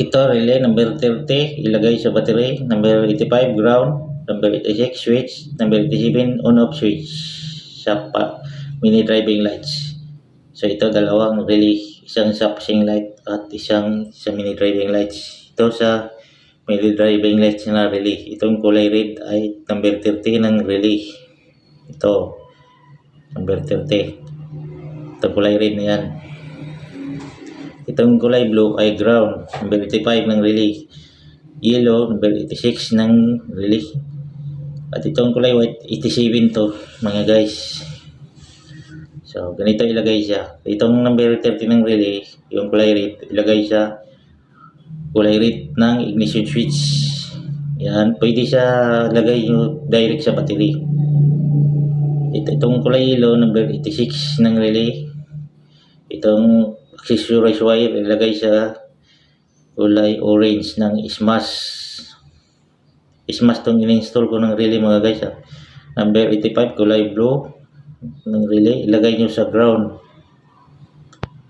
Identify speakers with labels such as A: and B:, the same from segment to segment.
A: Ito relay number 30, ilagay sa battery. Number 85 ground, number 86 switch, number 87 on off switch sa mini driving lights. So ito dalawang relay, isang sa passing light at isang sa mini driving lights. Ito sa mini driving lights na relay. Itong kulay red ay number 30 ng relay. Ito number 30. Ito kulay red na yan. Itong kulay blue ay ground, number 85 ng relay. Yellow, number 86 ng relay. At itong kulay white, 87 to mga guys. So ganito ilagay siya. Itong number 30 ng relay, yung kulay red, ilagay siya kulay red ng ignition switch. Yan, pwede siya lagay nyo direct sa battery. Itong kulay yellow, number 86 ng relay. Itong accessories wire, ilagay sa kulay orange ng smash. Smash tong in-install ko ng relay mga guys. Number 85 kulay blue ng relay, ilagay nyo sa ground.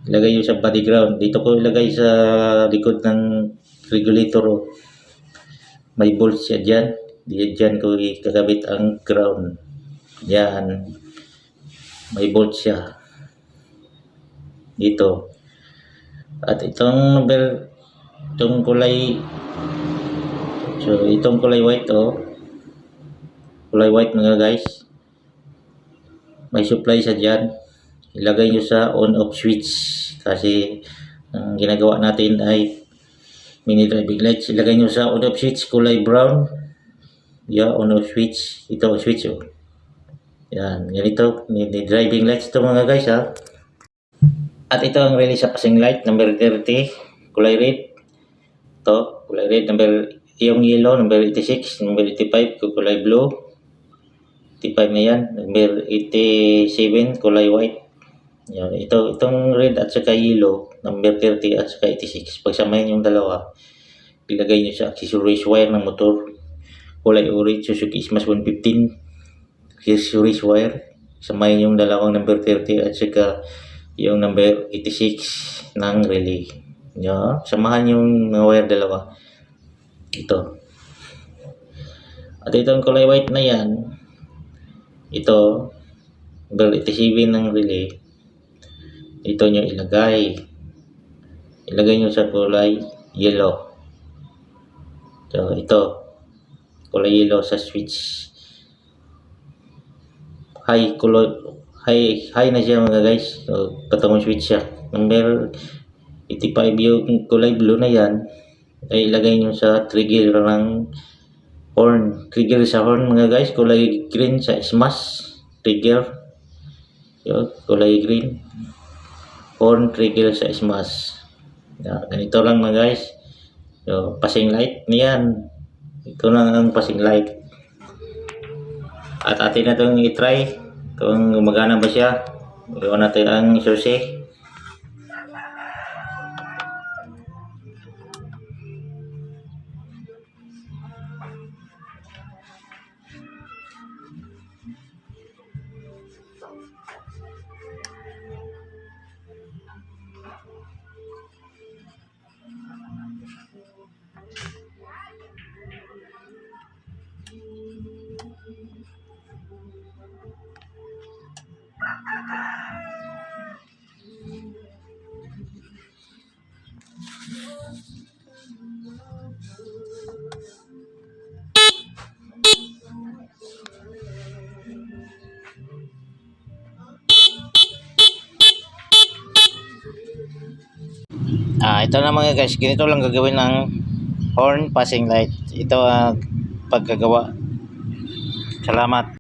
A: Ilagay nyo sa body ground. Dito ko ilagay sa likod ng regulator. May bolt siya dyan. Diyan ko ikakabit ang ground. Yan. May bolt siya dito. At itong kulay, so itong kulay white kulay white mga guys, may supply sa dyan. Ilagay nyo sa on off switch kasi ang ginagawa natin ay mini driving lights. Ilagay nyo sa on off switch kulay brown. On off switch. Ito switch yan, ganito mini driving lights ito mga guys At ito ang relay sa passing light, number 30, kulay red. Ito, kulay red, yung yellow, number 86, number 85, kulay blue. 85 na yan, number 87, kulay white. Yan, itong red at saka yellow, number 30 at saka 86. Pagsamahin yung dalawa, ilagay nyo sa accessories wire ng motor. Kulay orange, Suzuki Smash 115, accessories wire. Samahin yung dalawang number 30 at saka yung number 86 ng relay. Samahan yung wire dalawa. Ito. At itong kulay white na yan, ito, number 87 ng relay. Ito nyo ilagay. Ilagay nyo sa kulay yellow. So, ito. Kulay yellow sa switch. High na siya mga guys. So, patungong switch siya. Number 85 yung kulay blue na yan ay ilagay nyo sa trigger ng horn. Trigger sa horn mga guys. Kulay green sa smash trigger. Kulay green. Horn trigger sa smash. Ganito lang mga guys. Passing light niyan. Ito lang ang passing light. At atin na itong i-try kung gumagana ba siya. Gawin natin ang susi. Ito na mga guys, ganito lang gagawin ng horn passing light. Ito ang pagkagawa. Salamat.